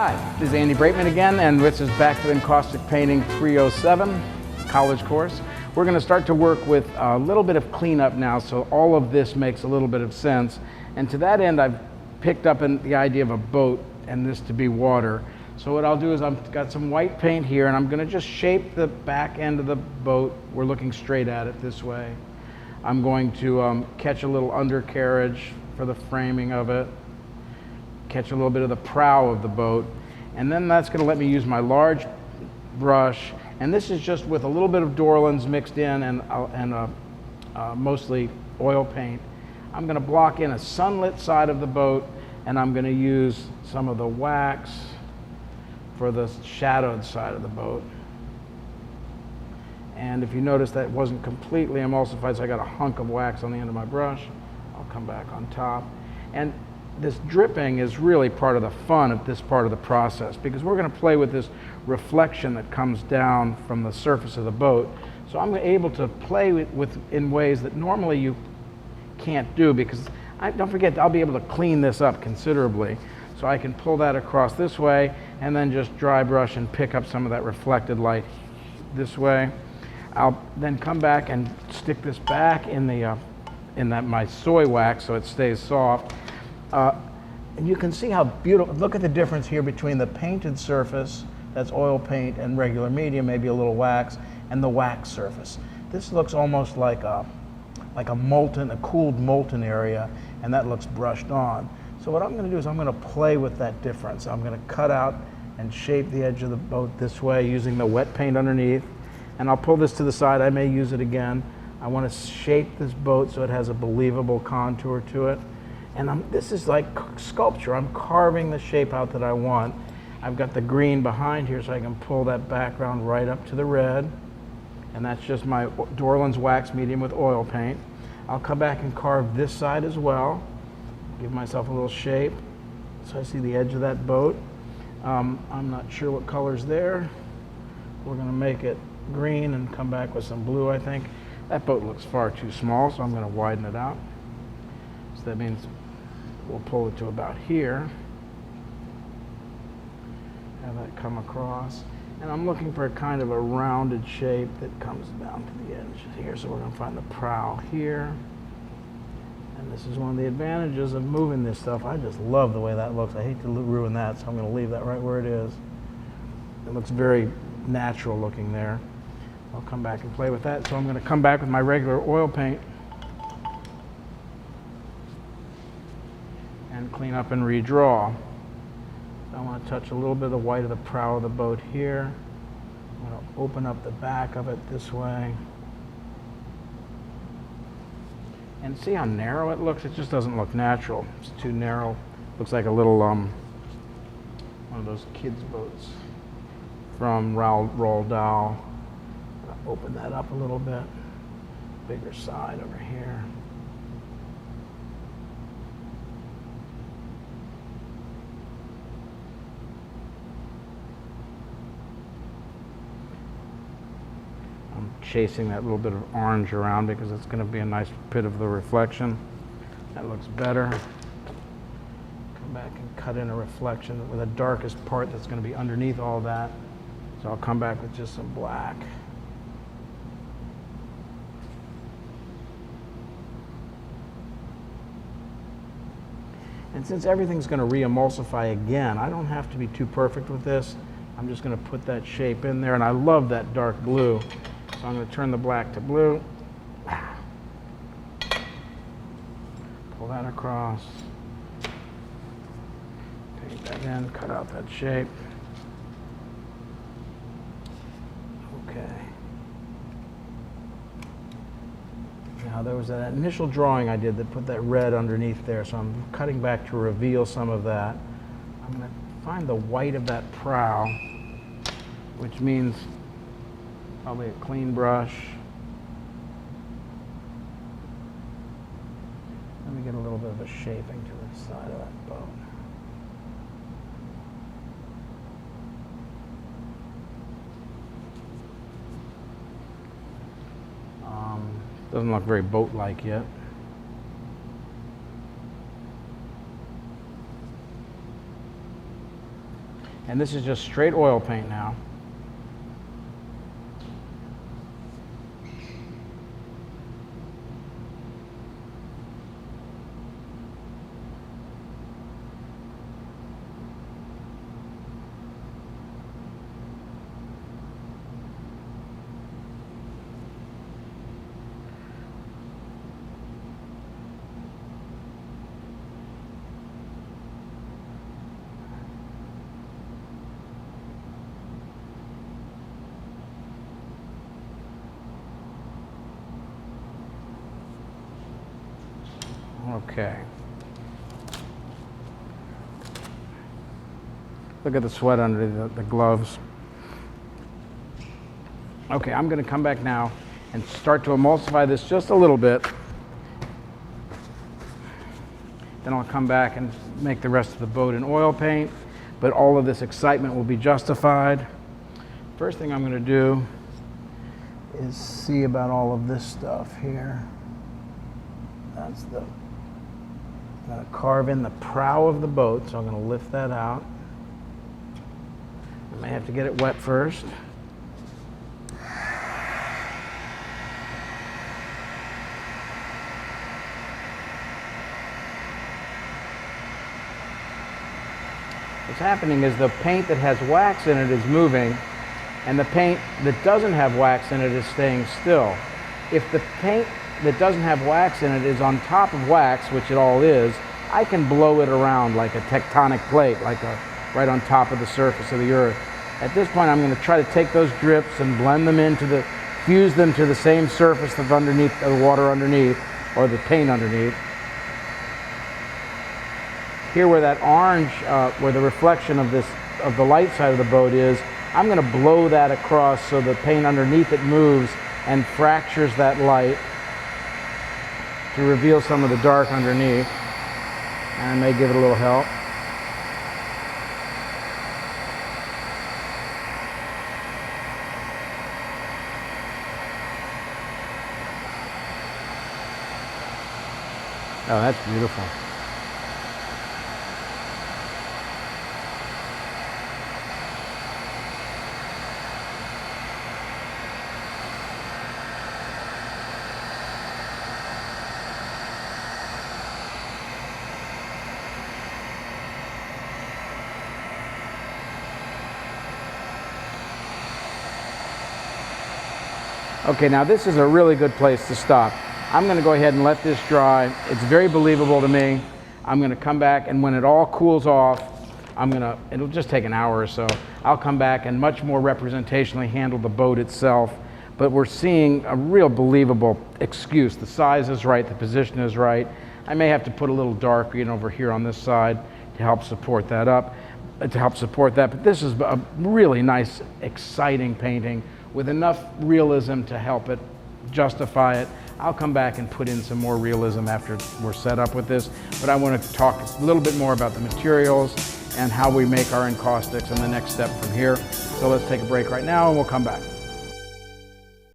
Hi, this is Andy Braitman again, and this is back to Encaustic Painting 307 college course. We're going to start to work with a little bit of cleanup now, so all of this makes a little bit of sense. And to that end, I've picked up the idea of a boat and this to be water. So what I'll do is I've got some white paint here, and I'm going to just shape the back end of the boat. We're looking straight at it this way. I'm going to catch a little undercarriage for the framing of it, catch a little bit of the prow of the boat, and then that's going to let me use my large brush, and this is just with a little bit of Dorlands mixed in and mostly oil paint. I'm going to block in a sunlit side of the boat, and I'm going to use some of the wax for the shadowed side of the boat. And if you notice, that wasn't completely emulsified, so I got a hunk of wax on the end of my brush. I'll come back on top. And this dripping is really part of the fun of this part of the process, because we're going to play with this reflection that comes down from the surface of the boat. So I'm able to play with in ways that normally you can't do, because don't forget, I'll be able to clean this up considerably. So I can pull that across this way and then just dry brush and pick up some of that reflected light this way. I'll then come back and stick this back in my soy wax so it stays soft. And you can see how beautiful, look at the difference here between the painted surface, that's oil paint and regular medium, maybe a little wax, and the wax surface. This looks almost like a cooled molten area, and that looks brushed on. So what I'm going to do is I'm going to play with that difference. I'm going to cut out and shape the edge of the boat this way using the wet paint underneath, and I'll pull this to the side. I may use it again. I want to shape this boat so it has a believable contour to it. And this is like sculpture. I'm carving the shape out that I want. I've got the green behind here, so I can pull that background right up to the red. And that's just my Dorlands wax medium with oil paint. I'll come back and carve this side as well. Give myself a little shape so I see the edge of that boat. I'm not sure what color's there. We're going to make it green and come back with some blue, I think. That boat looks far too small, so I'm going to widen it out. So that means we'll pull it to about here. Have that come across. And I'm looking for a kind of a rounded shape that comes down to the edge here. So we're going to find the prow here. And this is one of the advantages of moving this stuff. I just love the way that looks. I hate to ruin that, so I'm going to leave that right where it is. It looks very natural looking there. I'll come back and play with that. So I'm going to come back with my regular oil paint and clean up and redraw. So I want to touch a little bit of the white of the prow of the boat here. I'm going to open up the back of it this way. And see how narrow it looks? It just doesn't look natural. It's too narrow. Looks like a little, one of those kids' boats from Roald Dahl. Open that up a little bit. Bigger side over here. I'm chasing that little bit of orange around because it's going to be a nice bit of the reflection. That looks better. Come back and cut in a reflection with the darkest part that's going to be underneath all that. So I'll come back with just some black. And since everything's going to re-emulsify again, I don't have to be too perfect with this. I'm just going to put that shape in there, and I love that dark blue. So I'm going to turn the black to blue. Pull that across. Paint that in, cut out that shape. Okay. Now there was that initial drawing I did that put that red underneath there, so I'm cutting back to reveal some of that. I'm going to find the white of that prow, which means probably a clean brush. Let me get a little bit of a shaping to the side of that boat. Doesn't look very boat-like yet. And this is just straight oil paint now. Okay. Look at the sweat under the gloves. Okay, I'm going to come back now and start to emulsify this just a little bit. Then I'll come back and make the rest of the boat in oil paint, but all of this excitement will be justified. First thing I'm going to do is see about all of this stuff here. That's the, I'm going to carve in the prow of the boat, so I'm going to lift that out. I may have to get it wet first. What's happening is the paint that has wax in it is moving, and the paint that doesn't have wax in it is staying still. If the paint that doesn't have wax in it is on top of wax, which it all is, I can blow it around like a tectonic plate, like right on top of the surface of the earth. At this point, I'm going to try to take those drips and blend them into fuse them to the same surface that's underneath, the water underneath, or the paint underneath. Here where that orange, where the reflection of the light side of the boat is, I'm going to blow that across so the paint underneath it moves and fractures that light to reveal some of the dark underneath, and may give it a little help. Oh, that's beautiful. Okay, now this is a really good place to stop. I'm going to go ahead and let this dry. It's very believable to me. I'm going to come back, and when it all cools off, it'll just take an hour or so. I'll come back and much more representationally handle the boat itself. But we're seeing a real believable excuse. The size is right, the position is right. I may have to put a little dark green over here on this side to help support that up, but this is a really nice, exciting painting with enough realism to help it justify it. I'll come back and put in some more realism after we're set up with this, but I want to talk a little bit more about the materials and how we make our encaustics and the next step from here. So let's take a break right now and we'll come back.